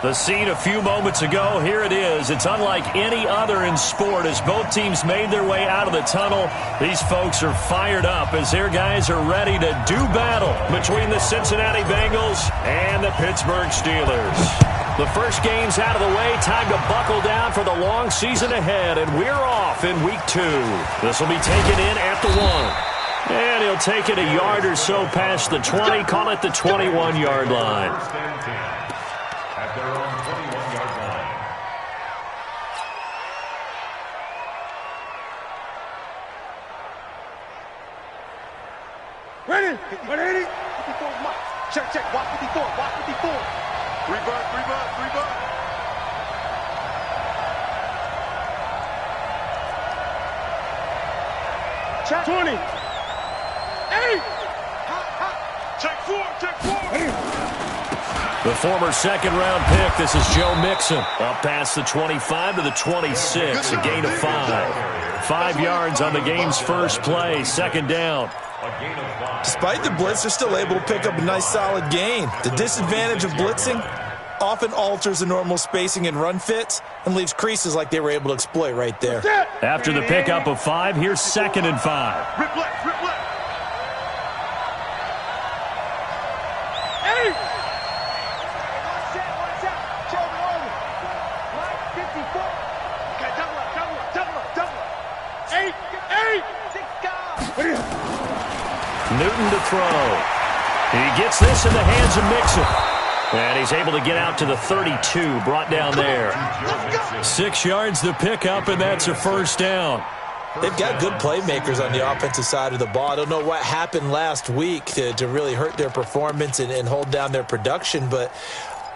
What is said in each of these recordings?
The scene a few moments ago, here it is. It's unlike any other in sport as both teams made their way out of the tunnel. These folks are fired up as their guys are ready to do battle between the Cincinnati Bengals and the Pittsburgh Steelers. The first game's out of the way. Time to buckle down for the long season ahead, and we're off in week 2. This will be taken in at the 1. And he'll take it a yard or so past the 20, call it the 21-yard line. At their own 21-yard line. Ready? 180? 54 mark. Check, check. Watch 54. Watch 54. Reverse. Check. 20. 8. Check 4. The former second-round pick, this is Joe Mixon. Up past the 25 to the 26, a gain of 5. 5 yards on the game's first play, second down. Despite the blitz, they're still able to pick up a nice solid gain. The disadvantage of blitzing often alters the normal spacing and run fits and leaves creases like they were able to exploit right there. After the pickup of 5, here's 2nd and 5. Rip left. 8. Watch out. Check over. Right, 54. Okay, double up. 8. 6 guys. Newton to throw. He gets this in the hands of Mixon. And he's able to get out to the 32, brought down there. 6 yards to pick up, and that's a first down. They've got good playmakers on the offensive side of the ball. I don't know what happened last week to really hurt their performance and hold down their production, but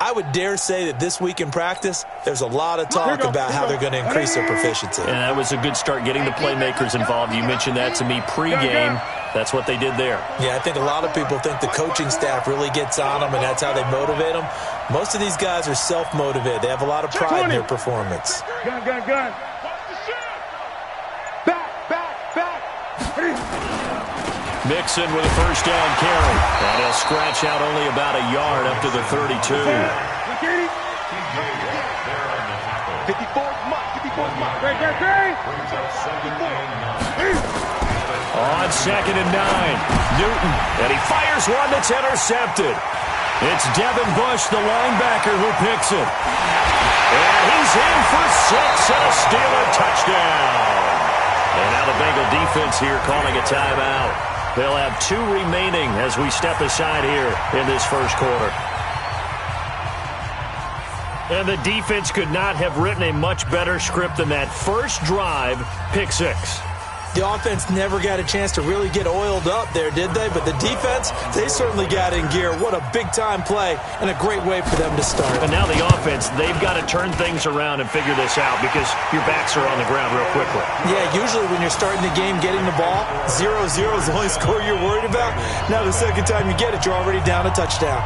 I would dare say that this week in practice, there's a lot of talk about how they're going to increase their proficiency. And that was a good start getting the playmakers involved. You mentioned that to me pregame. That's what they did there. Yeah, I think a lot of people think the coaching staff really gets on them, and that's how they motivate them. Most of these guys are self-motivated. They have a lot of pride in their performance. Gun. Back. Mixon with a first down carry. And he'll scratch out only about a yard up to the 32. 54 mark. Great. On 2nd and 9, Newton, and he fires one that's intercepted. It's Devin Bush, the linebacker, who picks it. And he's in for 6 and a Steeler touchdown. And now the Bengal defense here calling a timeout. They'll have 2 remaining as we step aside here in this first quarter. And the defense could not have written a much better script than that first drive, pick 6. The offense never got a chance to really get oiled up there, did they? But the defense, they certainly got in gear. What a big-time play and a great way for them to start. And now the offense, they've got to turn things around and figure this out because your backs are on the ground real quickly. Yeah, usually when you're starting the game getting the ball, 0-0 is the only score you're worried about. Now the second time you get it, you're already down a touchdown.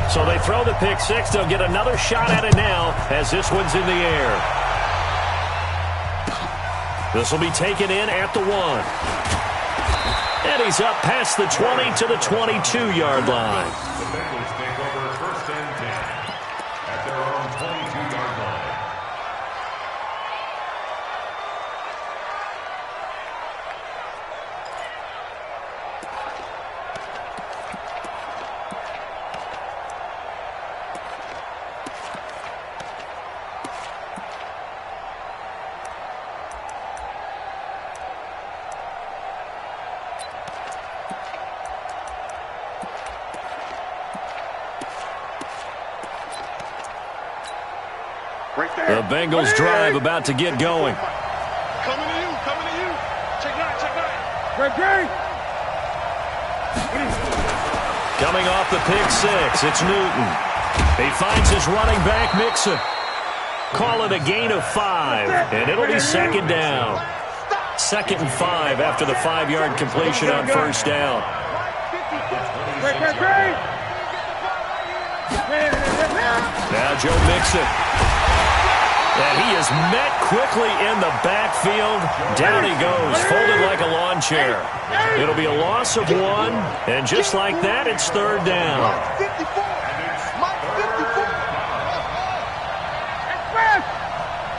So they throw the pick 6. They'll get another shot at it now as this one's in the air. This will be taken in at the 1. And he's up past the 20 to the 22-yard line. The Bengals take over 1st and 10 at their own 22-yard line. The Bengals drive about to get going. Coming to you. Check 9. Great. Coming off the pick 6, it's Newton. He finds his running back, Mixon. Call it a gain of 5, and it'll be 2nd down. 2nd and 5 after the 5-yard completion on first down. Now Joe Mixon. And he is met quickly in the backfield. Down he goes, folded like a lawn chair. It'll be a loss of 1, and just like that, it's third down. Mike 54. Mike 54.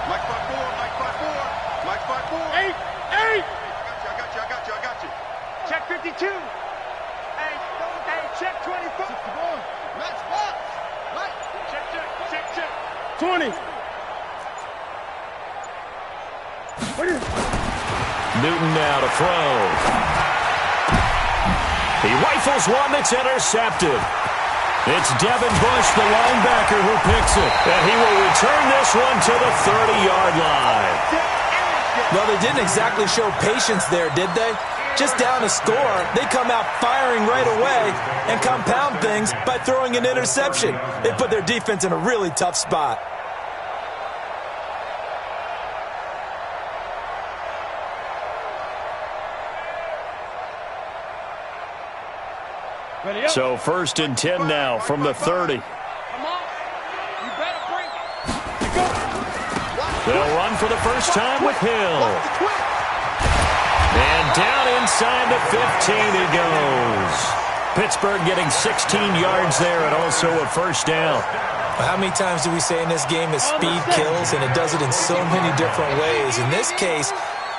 Mike 54. Mike 54. Mike 54. 8. I got you. Check 52. Hey, check 24. Let's watch. Check. 20. Newton now to throw. He rifles one that's intercepted. It's Devin Bush, the linebacker, who picks it. And he will return this one to the 30-yard line. Well, they didn't exactly show patience there, did they? Just down a score, they come out firing right away and compound things by throwing an interception. They put their defense in a really tough spot. So 1st and 10 now from the 30. Come on. You better bring it. They'll run for the first time with Hill. And down inside the 15 he goes. Pittsburgh getting 16 yards there and also a first down. How many times do we say in this game that speed kills, and it does it in so many different ways? In this case,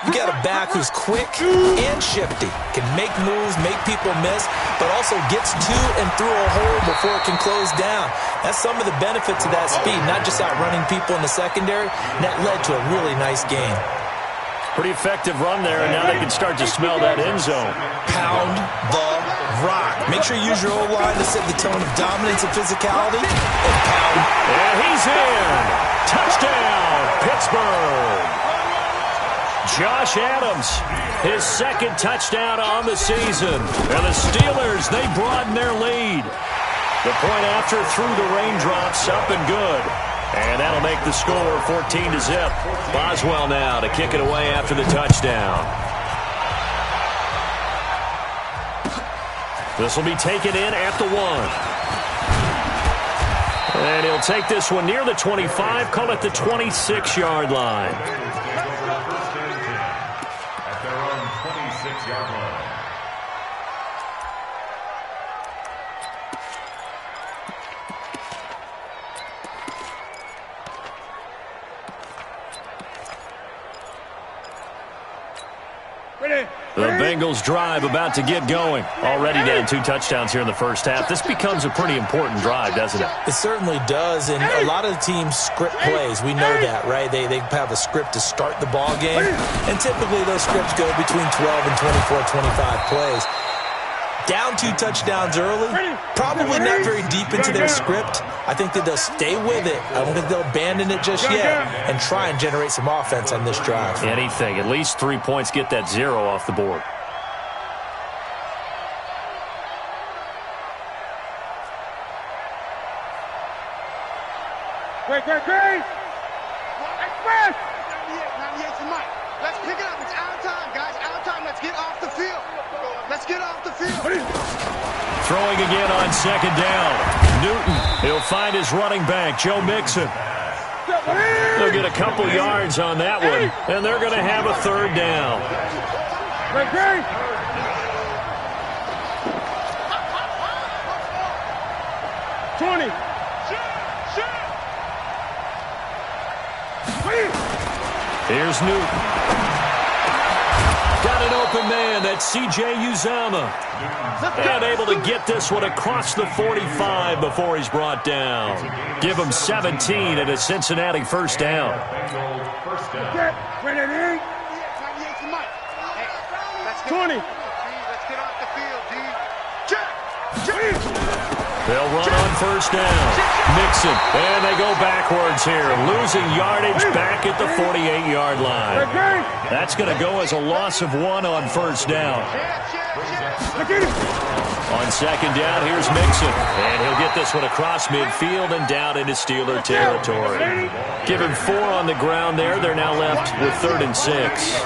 you got a back who's quick and shifty, can make moves, make people miss, but also gets to and through a hole before it can close down. That's some of the benefits of that speed, not just outrunning people in the secondary. And that led to a really nice game. Pretty effective run there, and now they can start to smell that end zone. Pound the rock. Make sure you use your O-line to set the tone of dominance and physicality, and pound. And he's in. Touchdown, Pittsburgh. Josh Adams, his 2nd touchdown on the season. And the Steelers, they broaden their lead. The point after through the raindrops, up and good. And that'll make the score 14-0. Boswell now to kick it away after the touchdown. This will be taken in at the 1. And he'll take this one near the 25, call it the 26-yard line. At their own 26-yard line. The Bengals drive about to get going. Already down 2 touchdowns here in the first half. This becomes a pretty important drive, doesn't it? It certainly does, and a lot of the teams script plays. We know that, right? They have a script to start the ball game, and typically those scripts go between 12 and 24, 25 plays. Down 2 touchdowns early, probably not very deep into their script. I think that they'll stay with it. I don't think they'll abandon it just yet and try and generate some offense on this drive. Anything. At least 3 points, get that 0 off the board. Great. Express. 98 to Mike. Let's pick it up. It's out of time, guys. Out of time. Let's get off the field. Throwing again on 2nd down. Newton, he'll find his running back, Joe Mixon. They'll get a couple yards on that one, and they're going to have a 3rd down. Here's Newton. Got an open man. That's C.J. Uzama. And able to get this one across the 45 before he's brought down. Give him 17 and a Cincinnati first down. They'll run on first down. Mixon, and they go backwards here, losing yardage back at the 48-yard line. That's going to go as a loss of 1 on first down. On 2nd down, here's Mixon, and he'll get this one across midfield and down into Steeler territory. Give him 4 on the ground there. They're now left with 3rd and 6.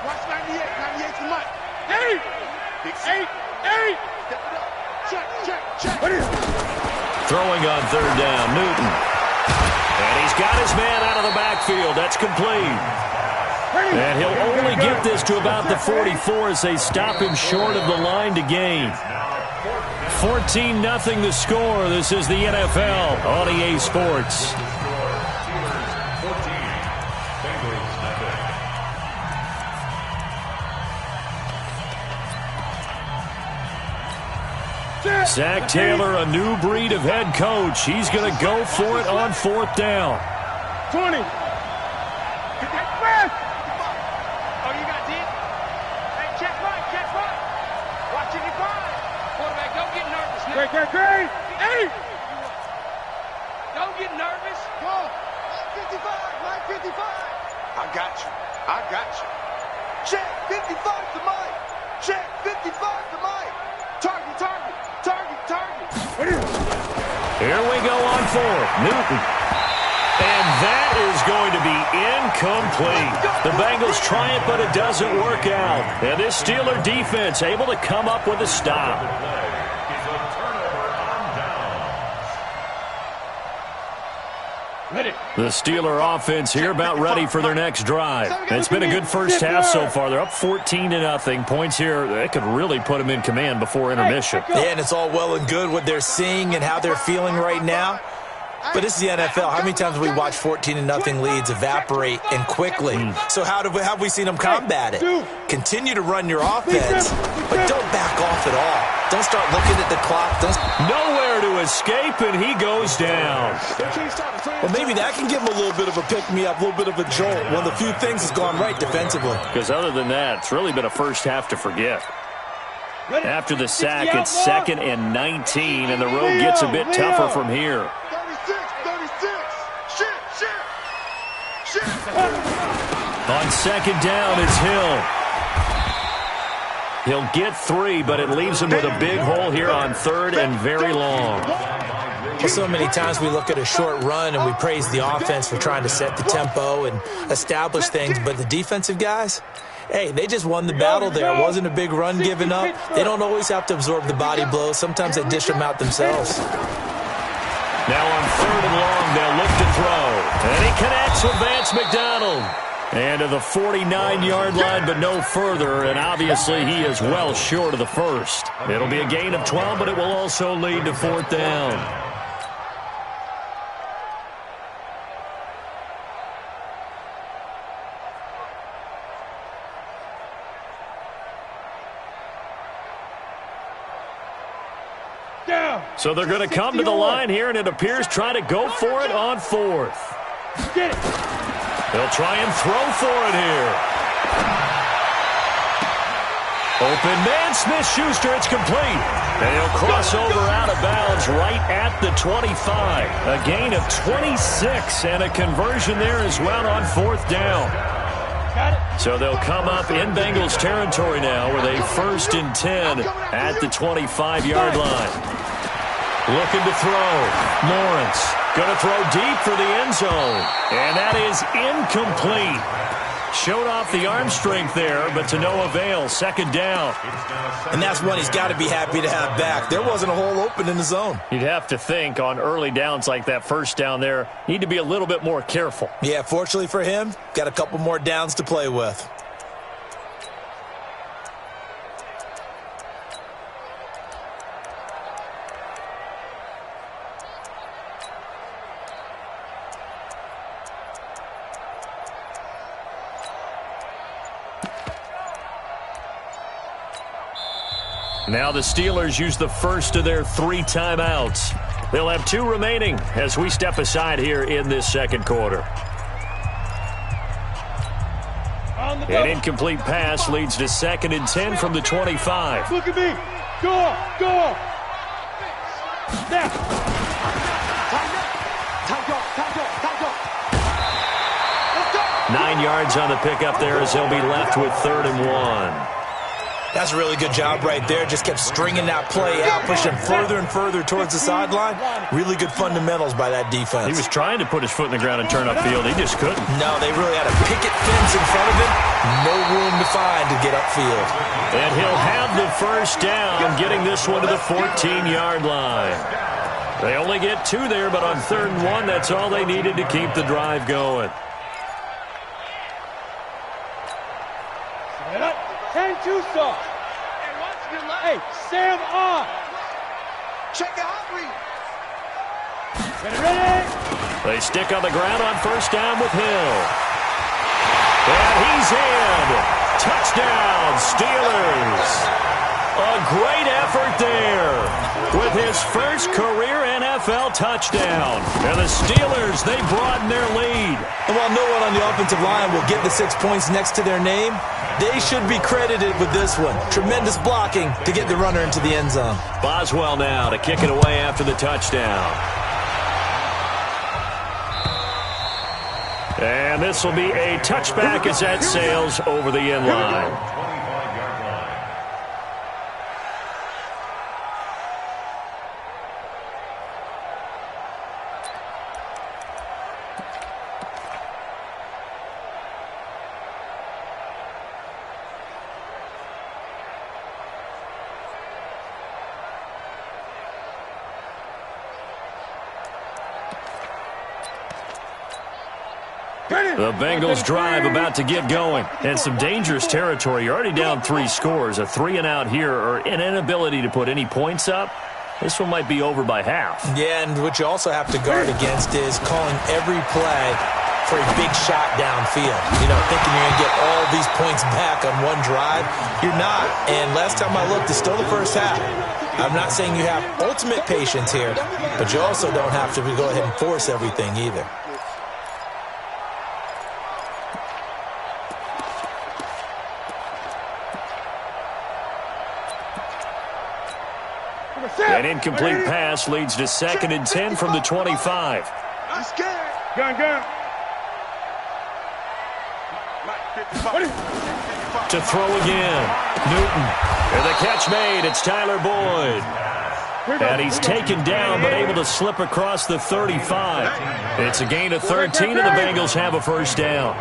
Watch 98 to Mike. Eight. Step it up. Check. Throwing on third down, Newton. And he's got his man out of the backfield. That's complete. And he'll only get this to about the 44 as they stop him short of the line to gain. 14-0 the score. This is the NFL on EA Sports. Zach Taylor, a new breed of head coach. He's going to go for it on fourth down. 20. Oh, you got deep? Hey, check right. Watch it, quarterback, don't get nervous now. Great. 8. Don't get nervous. Go. 55. I got you. Check 55 to Mike. Check 55 to Mike. Target. Here we go on fourth. Newton. And that is going to be incomplete. The Bengals try it, but it doesn't work out. And this Steeler defense able to come up with a stop. The Steeler offense here about ready for their next drive. It's been a good first half so far. They're up 14-0. Points here, that could really put them in command before intermission. Yeah, and it's all well and good what they're seeing and how they're feeling right now. But this is the NFL. How many times have we watched 14-0 leads evaporate and quickly? So how have we seen them combat it? Continue to run your offense, but don't back off at all. Don't start looking at the clock. Nowhere to escape, and he goes down. Well, maybe that can give him a little bit of a pick-me-up, a little bit of a jolt. One of the few things has gone right defensively. Because other than that, it's really been a first half to forget. After the sack, it's 2nd and 19, and the road gets a bit tougher from here. 36. Shit. On second down, it's Hill. He'll get 3, but it leaves him with a big hole here on third and very long. Well, so many times we look at a short run and we praise the offense for trying to set the tempo and establish things, but the defensive guys, hey, they just won the battle there. It wasn't a big run given up. They don't always have to absorb the body blows. Sometimes they dish them out themselves. Now on third and long, they'll look to throw. And he connects with Vance McDonald. And to the 49-yard line, but no further. And obviously, he is well short of the first. It'll be a gain of 12, but it will also lead to fourth down. So they're going to come to the line here, and it appears try to go for it on fourth. Get it. They'll try and throw for it here. Open man, Smith-Schuster, it's complete. And he'll cross over out of bounds right at the 25. A gain of 26 and a conversion there as well on fourth down. So they'll come up in Bengals territory now with a 1st and 10 at the 25-yard line. Looking to throw. Lawrence going to throw deep for the end zone. And that is incomplete. Showed off the arm strength there, but to no avail. Second down. And that's one he's got to be happy to have back. There wasn't a hole open in the zone. You'd have to think on early downs like that first down there, need to be a little bit more careful. Yeah, fortunately for him, got a couple more downs to play with. Now the Steelers use the first of their 3 timeouts. They'll have 2 remaining as we step aside here in this second quarter. An incomplete pass leads to 2nd and 10 from the 25. Look at me. Go. Now. Time go. 9 yards on the pickup there as they'll be left with 3rd and 1. That's a really good job right there. Just kept stringing that play out, pushing further and further towards the sideline. Really good fundamentals by that defense. He was trying to put his foot in the ground and turn upfield. He just couldn't. No, they really had a picket fence in front of him. No room to find to get upfield. And he'll have have the first down, getting this one to the 14-yard line. They only get 2 there, but on 3rd and 1, that's all they needed to keep the drive going. Set up. 10-2 soft. Hey, Sam off. Check out read. Ready. They stick on the ground on 1st down with Hill. And he's in. Touchdown, Steelers. A great effort there with his first career NFL touchdown. And the Steelers, they broaden their lead. And while no one on the offensive line will get the 6 points next to their name, they should be credited with this one. Tremendous blocking to get the runner into the end zone. Boswell now to kick it away after the touchdown. And this will be a touchback as that sails over the end line. The Bengals drive about to get going. And some dangerous territory. You're already down 3 scores. A 3-and-out here or an inability to put any points up. This one might be over by half. Yeah, and what you also have to guard against is calling every play for a big shot downfield. You know, thinking you're going to get all these points back on one drive. You're not. And last time I looked, it's still the first half. I'm not saying you have ultimate patience here, but you also don't have to go ahead and force everything either. An incomplete pass leads to 2nd and 10 from the 25. Gun. To throw again. Newton. And the catch made. It's Tyler Boyd. And he's taken down but able to slip across the 35. It's a gain of 13 and the Bengals have a first down.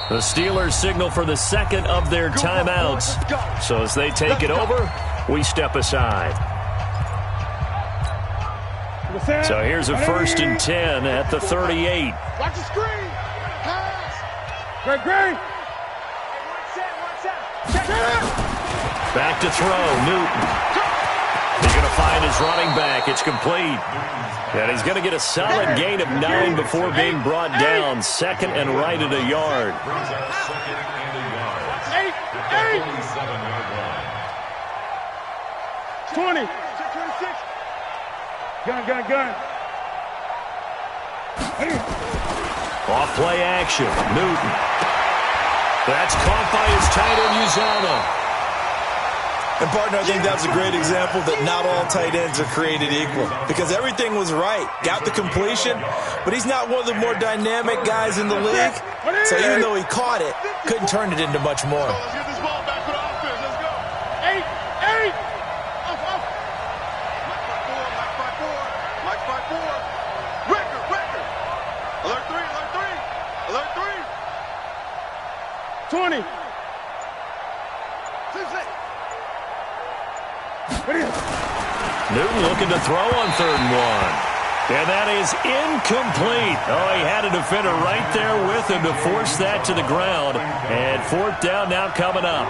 The Steelers signal for the 2nd of their timeouts. So as they take it over, we step aside. So here's a 1st and 10 at the 38. Watch the screen. Pass. Great. Back to throw, Newton. He's going to find his running back. It's complete. And he's going to get a solid gain of 9 before being brought down. 2nd and right at a yard. 20. Gun. Off play action. Newton. That's caught by his tight end, Uzama. And, partner, I think that's a great example that not all tight ends are created equal. Because everything was right. Got the completion, but he's not one of the more dynamic guys in the league. So even though he caught it, couldn't turn it into much more. Let's get this ball back for the offense. Let's go. 8. Mike 5-4. Record. Alert 3. 20. Newton looking to throw on 3rd and 1. And that is incomplete. Oh, he had a defender right there with him to force that to the ground. And 4th down now coming up.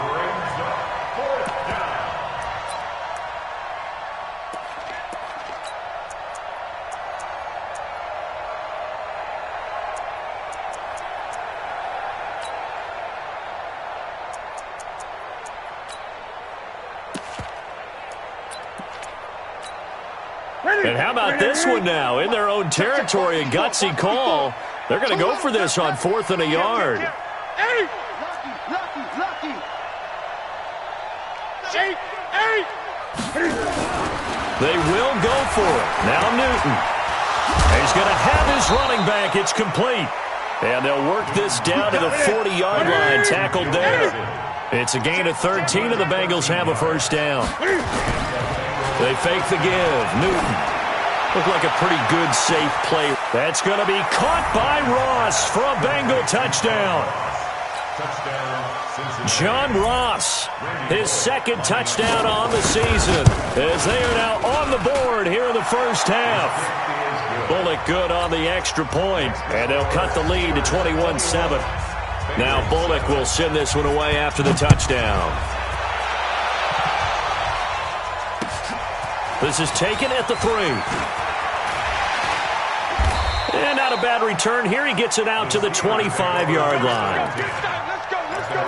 And how about this one now? In their own territory, a gutsy call. They're going to go for this on 4th and a yard. Lucky. 8. They will go for it. Now Newton. He's going to have his running back. It's complete. And they'll work this down to the 40-yard line. Tackled there. It's a gain of 13, and the Bengals have a first down. They fake the give. Newton. Looked like a pretty good, safe play. That's going to be caught by Ross for a Bengal touchdown. John Ross, his second touchdown on the season, as they are now on the board here in the first half. Bullock good on the extra point, and they'll cut the lead to 21-7. Now Bullock will send this one away after the touchdown. This is taken at the 3. And not a bad return here. He gets it out to the 25-yard line. Let's go, let's go.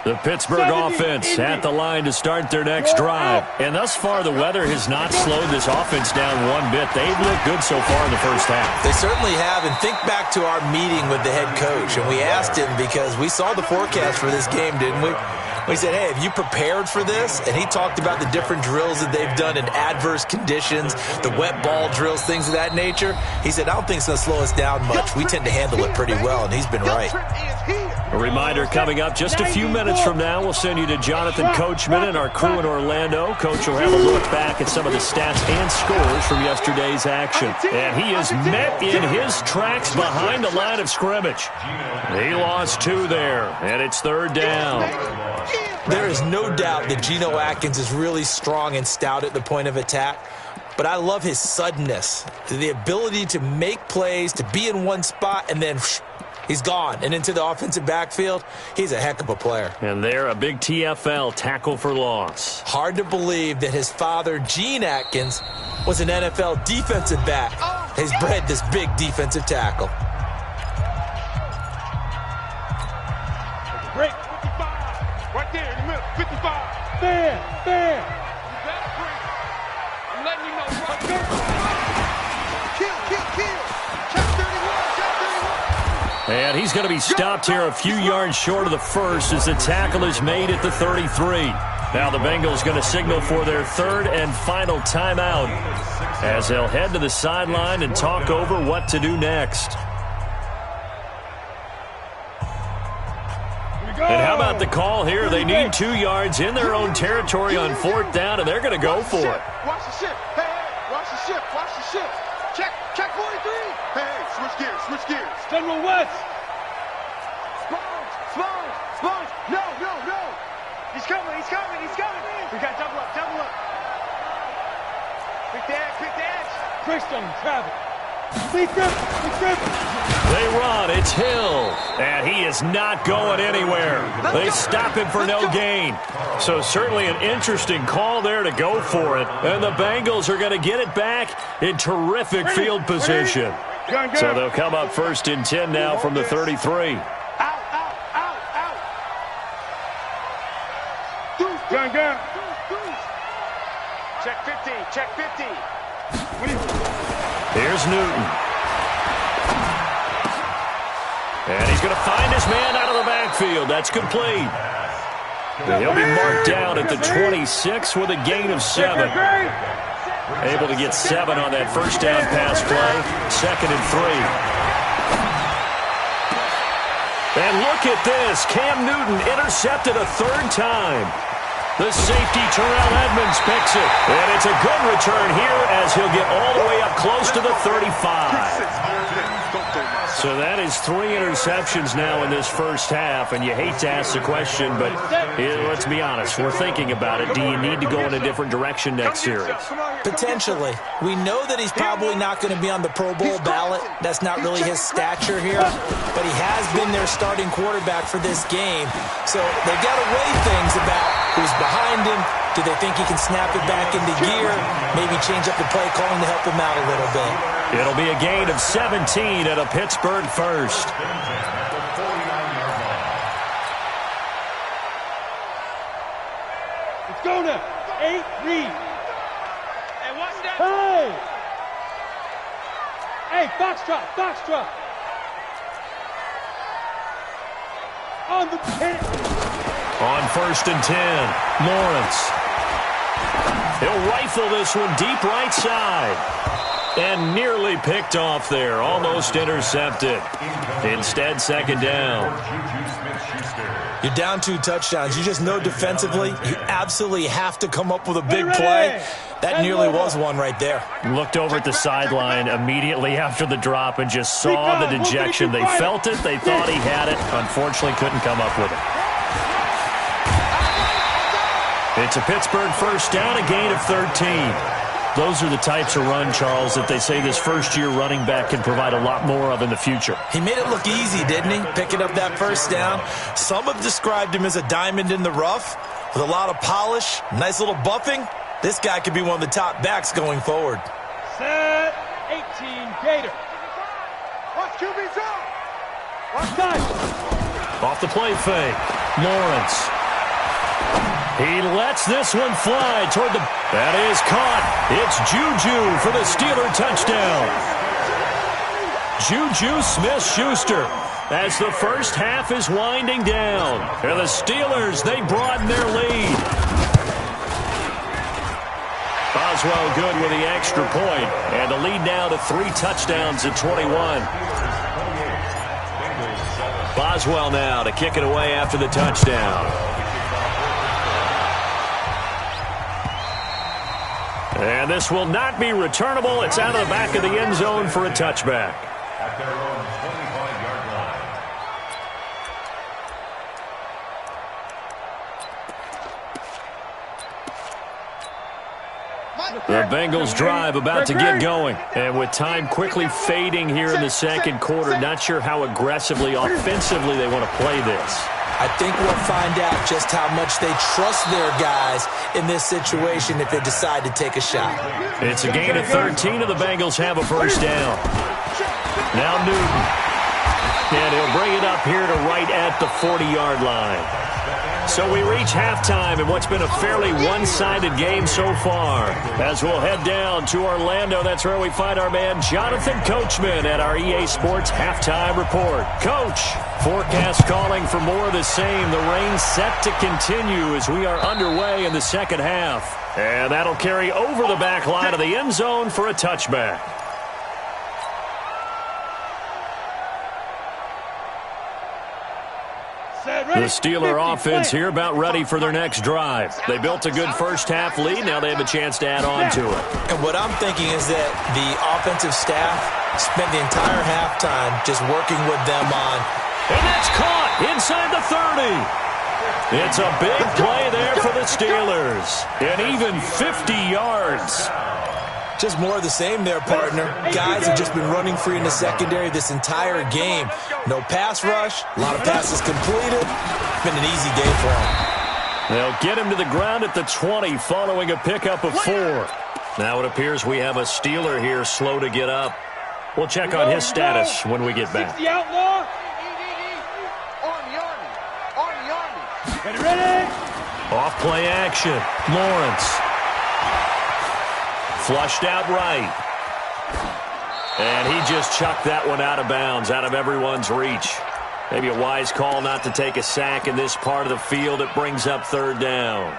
The Pittsburgh offense at the line to start their next drive. And thus far, the weather has not slowed this offense down one bit. They've looked good so far in the first half. They certainly have. And think back to our meeting with the head coach. And we asked him, because we saw the forecast for this game, didn't we? We said, hey, have you prepared for this? And he talked about the different drills that they've done in adverse conditions, the wet ball drills, things of that nature. He said, I don't think it's going to slow us down much. We tend to handle it pretty well, and he's been right. A reminder coming up just a few minutes from now. We'll send you to Jonathan Coachman and our crew in Orlando. Coach will have a look back at some of the stats and scores from yesterday's action. And he is met in his tracks behind the line of scrimmage. He lost 2 there, and it's 3rd down. There is no doubt that Geno Atkins is really strong and stout at the point of attack. But I love his suddenness, the ability to make plays, to be in one spot, and then he's gone and into the offensive backfield. He's a heck of a player. And there, a big TFL, tackle for loss. Hard to believe that his father, Gene Atkins, was an NFL defensive back. He's bred this big defensive tackle. Break. 55. Right there in the middle. 55. Fair. You better break. I'm letting you know right there. Kill. Check 31. And he's going to be stopped here a few yards short of the first as the tackle is made at the 33. Now the Bengals going to signal for their 3rd and final timeout as they'll head to the sideline and talk over what to do next. And how about the call here? They need 2 yards in their own territory on 4th down, and they're going to go for it. Watch the ship. Hey, watch the ship. Check 43. Hey, switch gears. General West. Spons. No. He's coming. We got double up. Pick the edge. Christian, travel. Big grip. They run. It's Hill. And he is not going anywhere. They stop him for no gain. So certainly an interesting call there to go for it. And the Bengals are going to get it back in terrific field position. So they'll come up 1st and 10 now from the 33. Out. Gun. Check 50. Here's Newton. And he's going to find his man out of the backfield. That's complete. He'll be marked down at the 26 with a gain of 7. Able to get 7 on that first down pass play. 2nd and 3. And look at this. Cam Newton intercepted a 3rd time. The safety, Terrell Edmonds, picks it. And it's a good return here as he'll get all the way up close to the 35. So that is 3 interceptions now in this first half, and you hate to ask the question, but let's be honest, we're thinking about it. Do you need to go in a different direction next series? Potentially. We know that he's probably not going to be on the Pro Bowl ballot. That's not really his stature here, but he has been their starting quarterback for this game. So they've got to weigh things about who's behind him. Do they think he can snap it back into gear? Maybe change up the play calling to help him out a little bit. It'll be a gain of 17 at a Pittsburgh first. Let's go now. 8 read. Hey, watch that. Hey, foxtrot. On the pin. On 1st and 10, Lawrence. He'll rifle this one deep right side. And nearly picked off there. Almost intercepted. Instead, second down. You're down 2 touchdowns. You just know defensively you absolutely have to come up with a big play. That nearly was one right there. Looked over at the sideline immediately after the drop and just saw the dejection. They felt it. They thought he had it. Unfortunately, couldn't come up with it. It's a Pittsburgh first down, a gain of 13. Those are the types of run, Charles, that they say this first-year running back can provide a lot more of in the future. He made it look easy, didn't he? Picking up that first down. Some have described him as a diamond in the rough with a lot of polish, nice little buffing. This guy could be one of the top backs going forward. Set 18 Gator. Watch QB drop. Watch time. Off the play fake. Lawrence. He lets this one fly toward the... That is caught. It's Juju for the Steeler touchdown. Juju Smith-Schuster as the first half is winding down. And the Steelers, they broaden their lead. Boswell good with the extra point. And the lead now to 3 touchdowns at 21. Boswell now to kick it away after the touchdown. And this will not be returnable. It's out of the back of the end zone for a touchback. At their own 25-yard line. The Bengals drive about to get going. And with time quickly fading here in the second quarter, not sure how aggressively, offensively they want to play this. I think we'll find out just how much they trust their guys in this situation if they decide to take a shot. It's a gain of 13, and the Bengals have a first down. Now Newton. And he'll bring it up here to right at the 40-yard line. So we reach halftime in what's been a fairly one-sided game so far. As we'll head down to Orlando, that's where we find our man Jonathan Coachman at our EA Sports Halftime Report. Coach, forecast calling for more of the same. The rain set to continue as we are underway in the second half. And that'll carry over the back line of the end zone for a touchback. The Steeler offense here about ready for their next drive. They built a good first-half lead. Now they have a chance to add on to it. And what I'm thinking is that the offensive staff spent the entire halftime just working with them on. And that's caught inside the 30. It's a big play there for the Steelers. And even 50 yards. Just more of the same there, partner. Guys have just been running free in the secondary this entire game. No pass rush, a lot of passes completed. It's been an easy day for them. They'll get him to the ground at the 20 following a pickup of 4. Now it appears we have a Steeler here slow to get up. We'll check on his status when we get back. Ready? Off play action. Lawrence. Flushed out right. And he just chucked that one out of bounds, out of everyone's reach. Maybe a wise call not to take a sack in this part of the field. It brings up third down.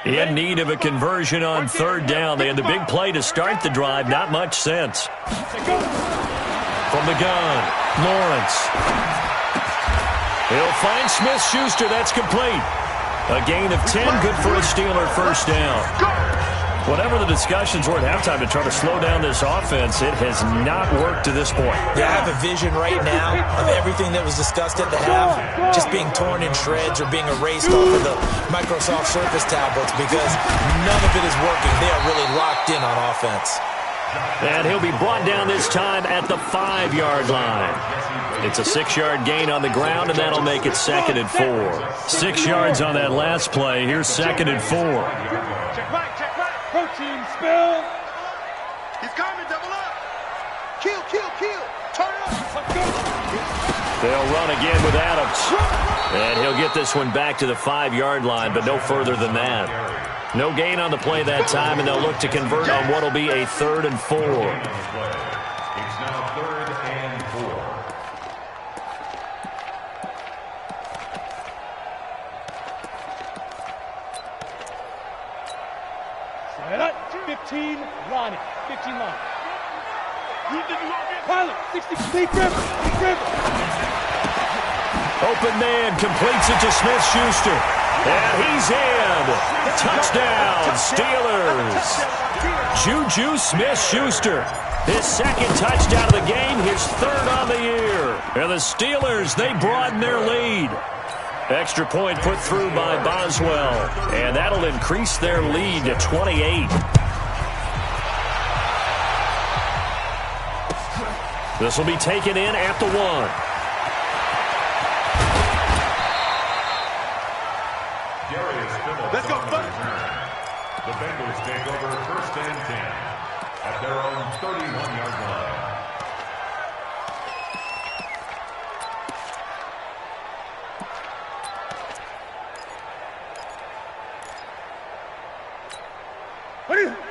In need of a conversion on third down. They had the big play to start the drive. Not much sense. From the gun, Lawrence. He'll find Smith-Schuster. That's complete. A gain of 10, good for a Steeler first down. Whatever the discussions were at halftime to try to slow down this offense, it has not worked to this point. Yeah, I have a vision right now of everything that was discussed at the half just being torn in shreds or being erased off of the Microsoft Surface tablets because none of it is working. They are really locked in on offense. And he'll be brought down this time at the 5-yard line. It's a 6-yard gain on the ground, and that'll make it 2nd and 4. 6 yards on that last play. Here's 2nd and 4. Check right. Protein spill. He's coming, double up. Kill. Turn up. Let's go. They'll run again with Adams. And he'll get this one back to the 5-yard line, but no further than that. No gain on the play that time, and they'll look to convert on what will be a 3rd and 4. It's now 3rd and 4. 15 line it. 15 line. Pilot, 60, deep river, deep river. Open man completes it to Smith-Schuster. And he's in. Touchdown, Steelers. Juju Smith-Schuster. His second touchdown of the game, his third on the year. And the Steelers, they broaden their lead. Extra point put through by Boswell. And that'll increase their lead to 28. This will be taken in at the 1. Let's go. The Bengals take over 1st and 10 at their own 31-yard line.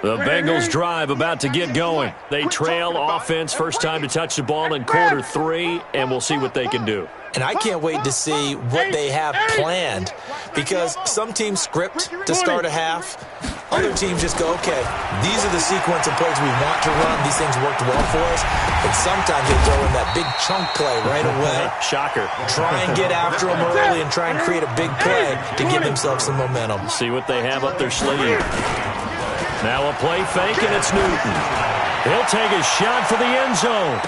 The Bengals drive about to get going. They trail offense first time to touch the ball in quarter 3, and we'll see what they can do. And I can't wait to see what they have planned, because some teams script to start a half. Other teams just go, okay, these are the sequence of plays we want to run. These things worked well for us. But sometimes they throw in that big chunk play right away. Shocker. Try and get after them early and try and create a big play to give themselves some momentum. See what they have up their sleeve. Now a play fake, and it's Newton. He'll take a shot for the end zone.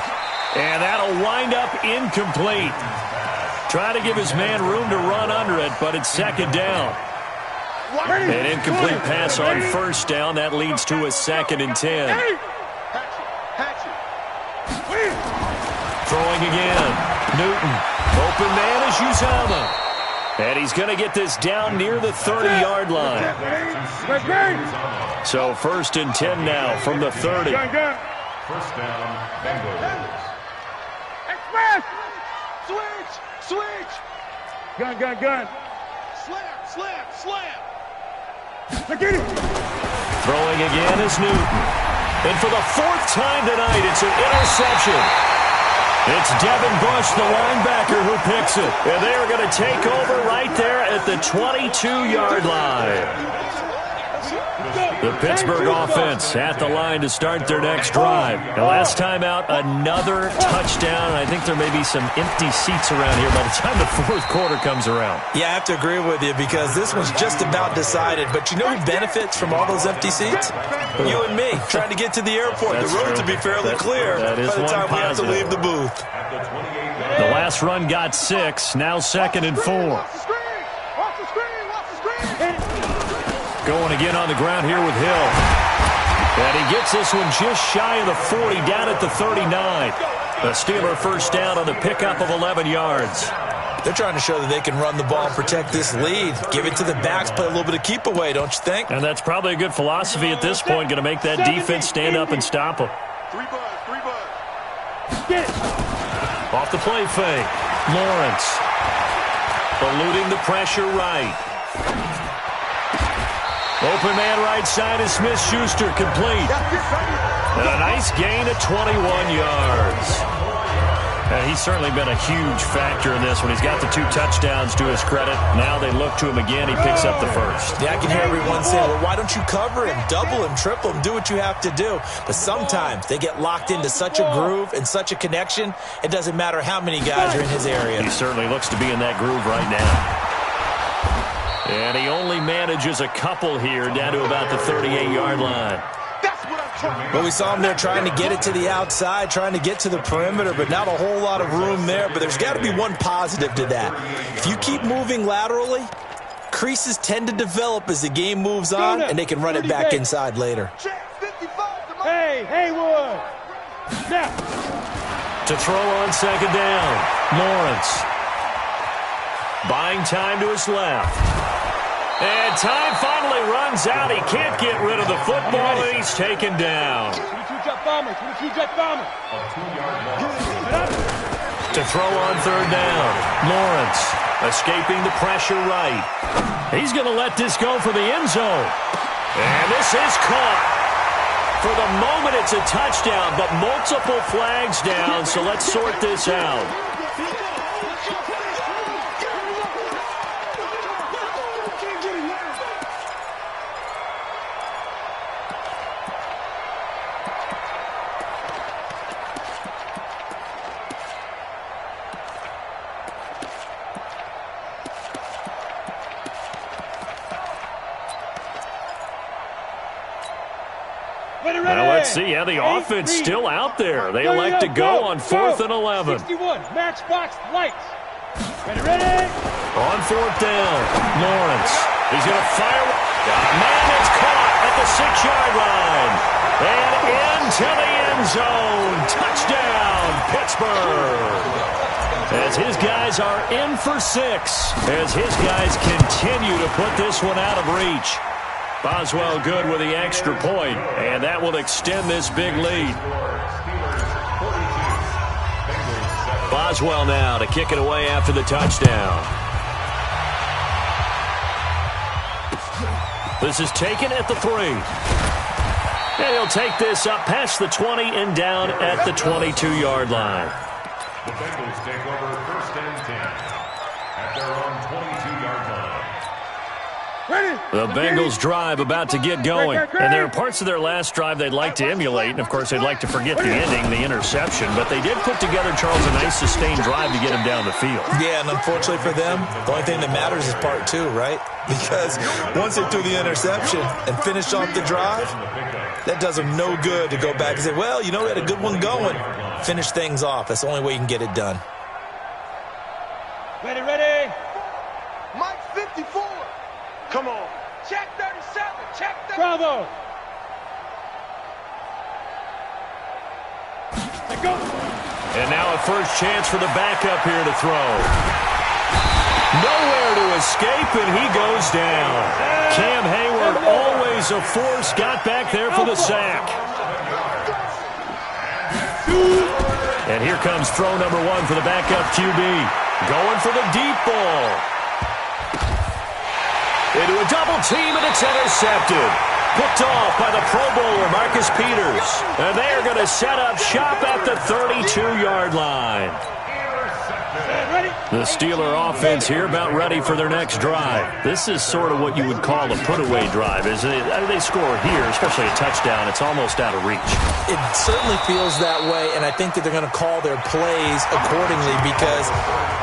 And that'll wind up incomplete. Try to give his man room to run under it, but it's second down. An incomplete pass on first down. That leads to a 2nd and 10. Throwing again. Newton. Open man is Uzama. And he's going to get this down near the 30-yard line. So 1st and 10 now from the 30. 1st down, Bengals. Express! Switch! Gun! Slam! Get it! Throwing again is Newton. And for the 4th time tonight, it's an interception. It's Devin Bush, the linebacker, who picks it. And they are going to take over right there at the 22-yard line. The Pittsburgh offense at the line to start their next drive. And last time out, another touchdown. I think there may be some empty seats around here by the time the 4th quarter comes around. Yeah, I have to agree with you, because this one's just about decided. But you know who benefits from all those empty seats? You and me, trying to get to the airport. That's the roads true. will be fairly clear by the time we have to leave the booth. The last run got 6, now 2nd and 4. Going again on the ground here with Hill. And he gets this one just shy of the 40, down at the 39. The Steeler first down on the pickup of 11 yards. They're trying to show that they can run the ball and protect this lead. Give it to the backs, play a little bit of keep away, don't you think? And that's probably a good philosophy at this point, going to make that defense stand up and stop them. 3 bud. Get it. Off the play fake. Lawrence. Eluding the pressure right. Open man right side is Smith-Schuster, complete. And a nice gain of 21 yards. And he's certainly been a huge factor in this one. He's got the 2 touchdowns to his credit. Now they look to him again. He picks up the first. Yeah, I can hear everyone saying, well, why don't you cover him, double him, triple him, do what you have to do. But sometimes they get locked into such a groove and such a connection, it doesn't matter how many guys are in his area. He certainly looks to be in that groove right now. And he only manages a couple here down to about the 38-yard line. But we saw him there trying to get it to the outside, trying to get to the perimeter, but not a whole lot of room there. But there's got to be one positive to that. If you keep moving laterally, creases tend to develop as the game moves on, and they can run it back inside later. Hey, Haywood! Now. To throw on second down, Lawrence. Buying time to his left. And time finally runs out. He can't get rid of the football, and he's taken down. To throw on third down, Lawrence escaping the pressure right. He's going to let this go for the end zone. And this is caught. For the moment, it's a touchdown, but multiple flags down, so let's sort this out. Now let's see how the offense still out there. They elect to go on 4th and 11. 61, matchbox lights. Ready. On 4th down, Lawrence. He's going to fire. Man, it's caught at the 6-yard line. And into the end zone. Touchdown, Pittsburgh. As his guys are in for 6. As his guys continue to put this one out of reach. Boswell good with the extra point, and that will extend this big lead. Boswell now to kick it away after the touchdown. This is taken at the 3. And he'll take this up past the 20 and down at the 22-yard line. The Bengals take over 1st and 10 at their own 22-yard line. The Bengals drive about to get going. And there are parts of their last drive they'd like to emulate. And, of course, they'd like to forget the ending, the interception. But they did put together, Charles, a nice sustained drive to get him down the field. Yeah, and unfortunately for them, the only thing that matters is part 2, right? Because once they threw the interception and finished off the drive, that does them no good to go back and say, well, you know, we had a good one going. Finish things off. That's the only way you can get it done. Ready. Mike 54. Come on. Check 37. Check 37. Bravo. Go. And now a first chance for the backup here to throw. Nowhere to escape, and he goes down. Cam Hayward, always a force, got back there for the sack. And here comes throw number 1 for the backup QB. Going for the deep ball. Into a double team, and it's intercepted. Picked off by the Pro Bowler, Marcus Peters. And they are going to set up shop at the 32-yard line. The Steeler offense here about ready for their next drive. This is sort of what you would call a put-away drive, isn't it? They score here, especially a touchdown. It's almost out of reach. It certainly feels that way, and I think that they're going to call their plays accordingly because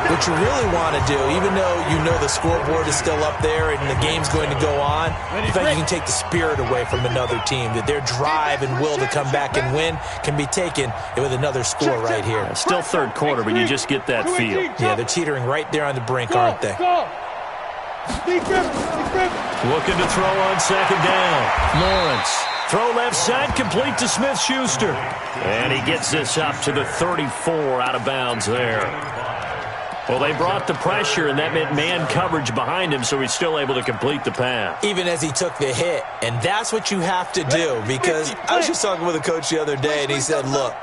what you really want to do, even though you know the scoreboard is still up there and the game's going to go on, in fact, you can take the spirit away from another team, that their drive and will to come back and win can be taken with another score right here. Still third quarter, but you just get that feel. Yeah, they're teetering right there on the brink, aren't they? Looking to throw on 2nd down. Lawrence. Throw left side, complete to Smith-Schuster. And he gets this up to the 34, out of bounds there. Well, they brought the pressure, and that meant man coverage behind him, so he's still able to complete the pass. Even as he took the hit. And that's what you have to do, because I was just talking with a coach the other day, and he said, look,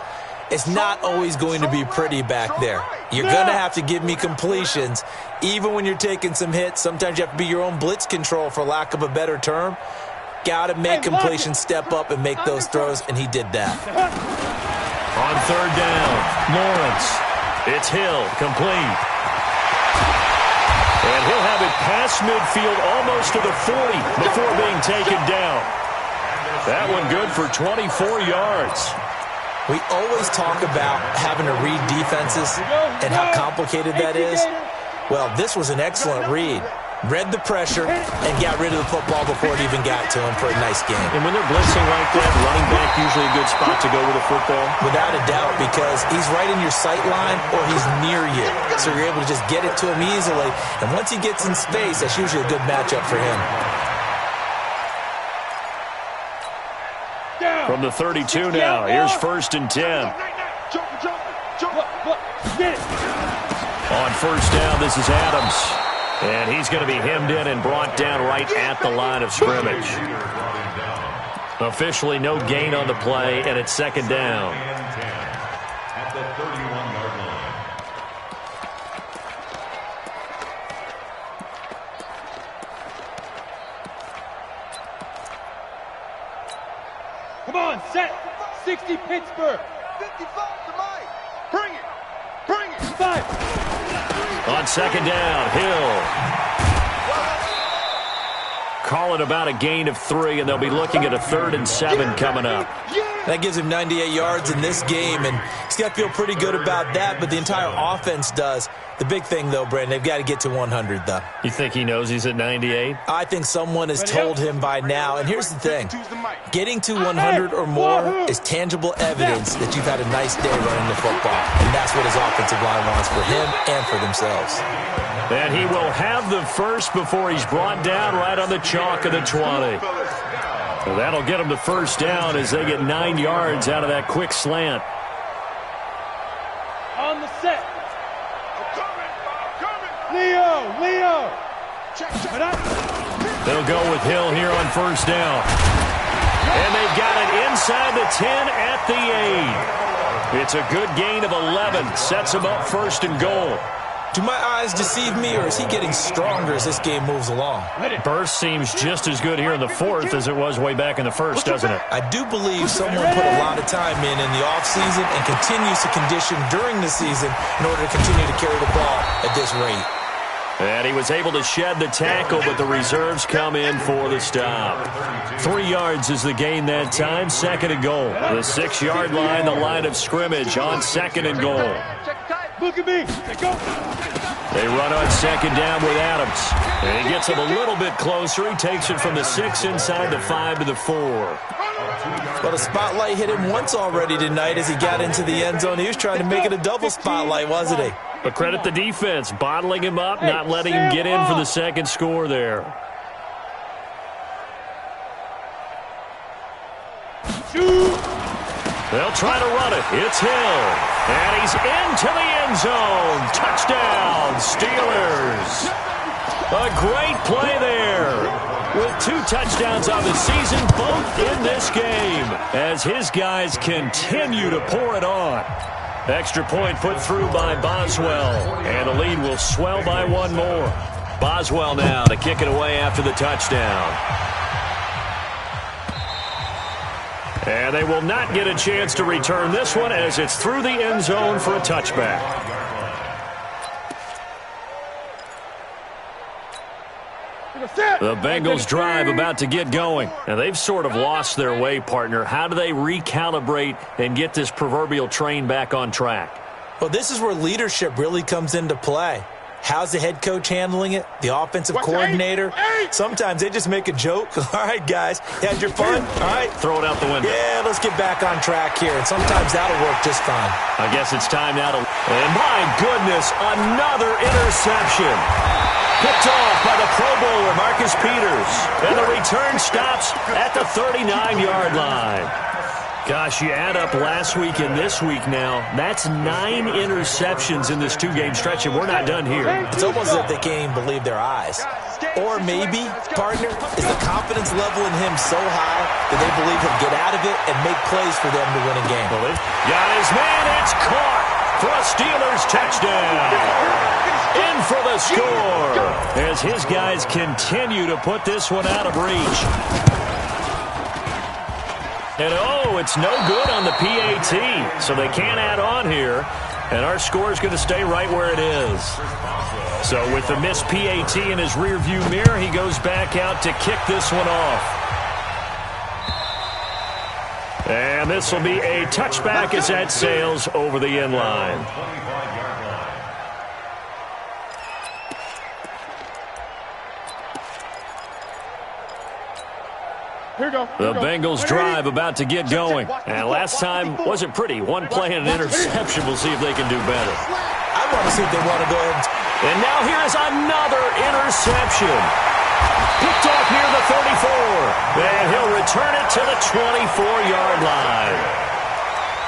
it's not always going to be pretty back there. You're going to have to give me completions. Even when you're taking some hits, sometimes you have to be your own blitz control, for lack of a better term. Got to make completions, step up, and make those throws, and he did that. On 3rd down, Lawrence. It's Hill, complete. And he'll have it past midfield, almost to the 40, before being taken down. That one good for 24 yards. We always talk about having to read defenses and how complicated that is. Well, this was an excellent read. Read the pressure and got rid of the football before it even got to him for a nice game. And when they're blitzing like that, running back usually a good spot to go with the football? Without a doubt, because he's right in your sight line or he's near you. So you're able to just get it to him easily. And once he gets in space, that's usually a good matchup for him. From the 32 now, here's 1st and 10. On 1st down, this is Adams. And he's going to be hemmed in and brought down right at the line of scrimmage. Officially no gain on the play, and it's 2nd down. At the 31-yard line. Come on, set. 60 Pittsburgh. 55 to Mike. Bring it. Bring it. 5. On 2nd down, Hill. call it about a gain of 3, and they'll be looking at a 3rd and 7 coming up. That gives him 98 yards in this game, and he's got to feel pretty good about that, but the entire offense does. The big thing, though, Brandon, they've got to get to 100, though. You think he knows he's at 98? I think someone has told him by now. And here's the thing. Getting to 100 or more is tangible evidence that you've had a nice day running the football. And that's what his offensive line wants for him and for themselves. And he will have the first before he's brought down right on the chalk of the 20. Well, that'll get him to first down as they get 9 yards out of that quick slant. On the set. Leo. They'll go with Hill here on first down. And they've got it inside the 10 at the 8. It's a good gain of 11. Sets them up first and goal. Do my eyes deceive me, or is he getting stronger as this game moves along? Burst seems just as good here in the 4th as it was way back in the 1st, doesn't it? I do believe someone put a lot of time in the offseason and continues to condition during the season in order to continue to carry the ball at this rate. And he was able to shed the tackle, but the reserves come in for the stop. 3 yards is the gain that time, 2nd and goal. The 6-yard line, the line of scrimmage on 2nd and goal. Look at me. Go. They run on 2nd down with Adams. And he gets him a little bit closer. He takes it from the 6 inside the 5 to the 4. Well, the spotlight hit him once already tonight as he got into the end zone. He was trying to make it a double spotlight, wasn't he? But credit the defense, bottling him up, not letting him get in for the 2nd score there. They'll try to run it. It's Hill. And he's into the end zone. Touchdown, Steelers. A great play there. With 2 touchdowns on the season, both in this game, as his guys continue to pour it on. Extra point put through by Boswell, and the lead will swell by 1 more. Boswell now to kick it away after the touchdown. And they will not get a chance to return this one as it's through the end zone for a touchback. The Bengals drive about to get going. And they've sort of lost their way, partner. How do they recalibrate and get this proverbial train back on track? Well, this is where leadership really comes into play. How's the head coach handling it? The offensive coordinator? Sometimes they just make a joke. All right, guys, you had your fun? All right. Throw it out the window. Yeah, let's get back on track here. And sometimes that'll work just fine. I guess it's time now to... And my goodness, another interception. Picked off by the Pro Bowler, Marcus Peters. And the return stops at the 39-yard line. Gosh, you add up last week and this week now, that's 9 interceptions in this 2-game stretch, and we're not done here. It's almost as if they can't even believe their eyes. Or maybe, partner, is the confidence level in him so high that they believe he'll get out of it and make plays for them to win a game. Well, got his man, it's caught for a Steelers touchdown. In for the score as his guys continue to put this one out of reach. And oh, it's no good on the PAT, so they can't add on here. And our score is going to stay right where it is. So with the missed PAT in his rearview mirror, he goes back out to kick this one off. And this will be a touchback as that sails over the end line. The Bengals drive about to get going. And last time wasn't pretty. 1 play and an interception. We'll see if they can do better. I want to see if they want to go ahead. And now here is another interception. Picked off near the 34. And he'll return it to the 24-yard line.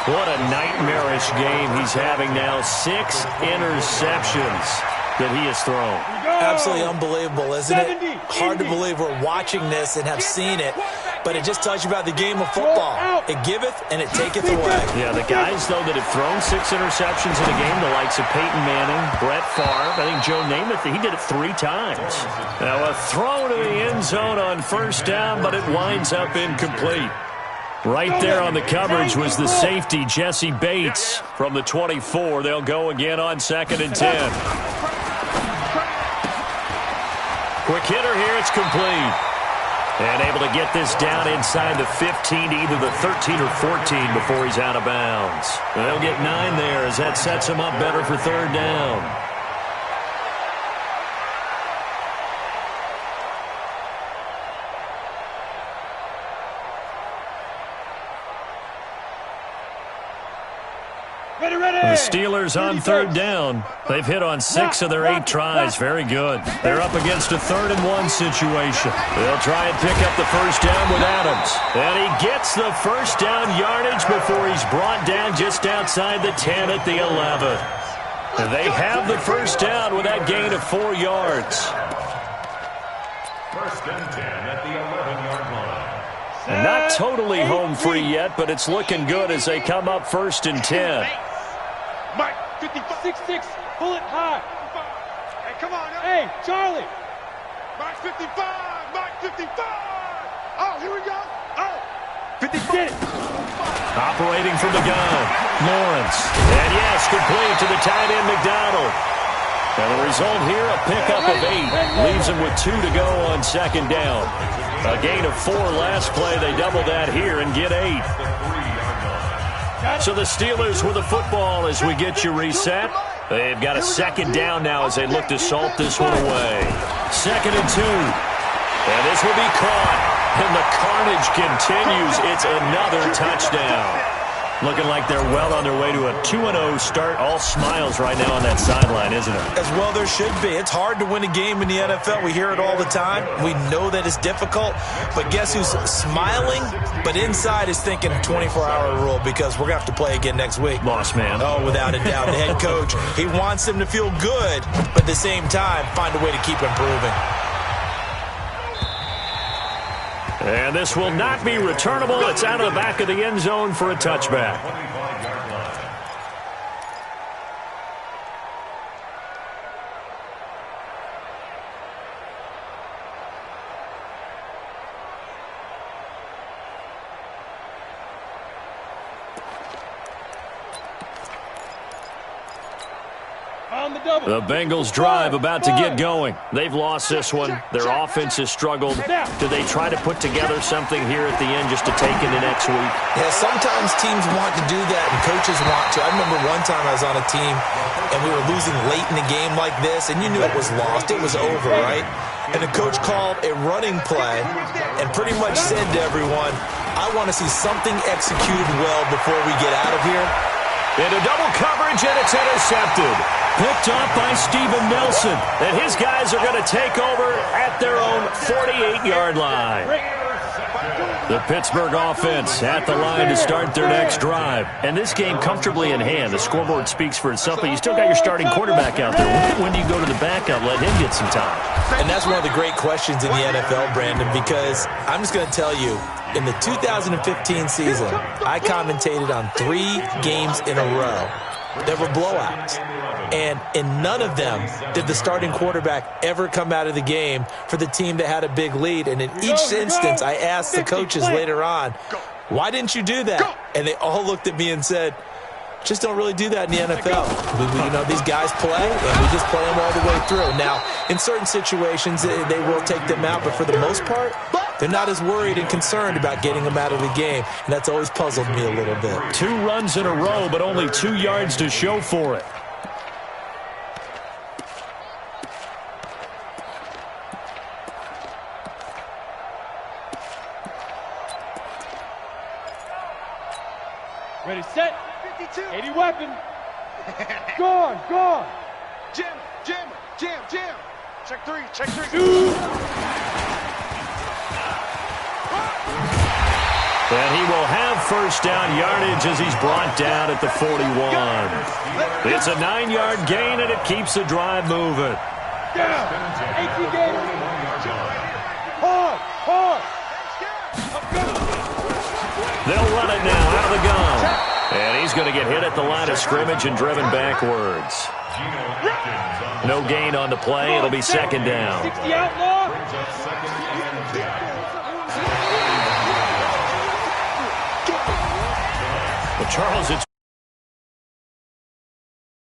What a nightmarish game he's having now. 6 interceptions that he has thrown. Absolutely unbelievable, isn't it? Hard to believe we're watching this and have seen it, but it just tells you about the game of football. It giveth and it taketh away. Yeah, the guys, though, that have thrown 6 interceptions in a game, the likes of Peyton Manning, Brett Favre, I think Joe Namath, he did it 3 times. Now, a throw to the end zone on first down, but it winds up incomplete. Right there on the coverage was the safety, Jesse Bates, from the 24. They'll go again on 2nd and 10. Quick hitter here, it's complete. And able to get this down inside the 15, either the 13 or 14 before he's out of bounds. They'll get 9 there as that sets him up better for third down. The Steelers on third down. They've hit on 6 of their 8 tries. Very good. They're up against a 3rd-and-1 situation. They'll try and pick up the first down with Adams. And he gets the first down yardage before he's brought down just outside the 10 at the 11. And they have the first down with that gain of 4 yards. First and 10 at the 11-yard line. And not totally home free yet, but it's looking good as they come up first and 10. Mike, 56, pull it high. Hey, come on. Hey, Charlie. Mike 55, Mike 55. Oh, here we go. Oh, 55. Operating from the gun, Lawrence. And yes, complete to the tight end, McDonald. And the result here, a pickup of 8. Leaves him with 2 to go on second down. A gain of 4 last play. They double that here and get 8. So the Steelers with the football as we get you reset. They've got a second down now as they look to salt this one away. 2nd and 2. And this will be caught. And the carnage continues. It's another touchdown. Looking like they're well on their way to a 2-0 start. All smiles right now on that sideline, isn't it? As well there should be. It's hard to win a game in the NFL. We hear it all the time. We know that it's difficult. But guess who's smiling? But inside is thinking 24-hour rule because we're going to have to play again next week. Boss man. Oh, without a doubt. The head coach, he wants them to feel good, but at the same time, find a way to keep improving. And this will not be returnable. It's out of the back of the end zone for a touchback. The Bengals drive about to get going. They've lost this one. Their offense has struggled. Do they try to put together something here at the end just to take into next week? Yeah, sometimes teams want to do that and coaches want to. I remember one time I was on a team and we were losing late in the game like this and you knew it was lost. It was over, right? And the coach called a running play and pretty much said to everyone, I want to see something executed well before we get out of here. Into double coverage, and it's intercepted. Picked off by Steven Nelson. And his guys are going to take over at their own 48-yard line. The Pittsburgh offense at the line to start their next drive. And this game comfortably in hand. The scoreboard speaks for itself, but you still got your starting quarterback out there. When do you go to the backup, let him get some time? And that's one of the great questions in the NFL, Brandon, because I'm just going to tell you, in the 2015 season, I commentated on 3 games in a row. There were blowouts. And in none of them did the starting quarterback ever come out of the game for the team that had a big lead. And in each instance, I asked the coaches later on, why didn't you do that? And they all looked at me and said, just don't really do that in the NFL. These guys play, and we just play them all the way through. Now, in certain situations, they will take them out, but for the most part, they're not as worried and concerned about getting them out of the game, and that's always puzzled me a little bit. 2 runs in a row, but only 2 yards to show for it. Ready, set. 52. 80 weapon. Gone, gone. Jam. Check 3. And he will have first down yardage as he's brought down at the 41. It's a 9-yard gain, and it keeps the drive moving. Down. 18 games. Hard. They'll run it now out of the gun. And he's going to get hit at the line of scrimmage and driven backwards. No gain on the play. It'll be second down. 60 outlaw. Well, Charles, it's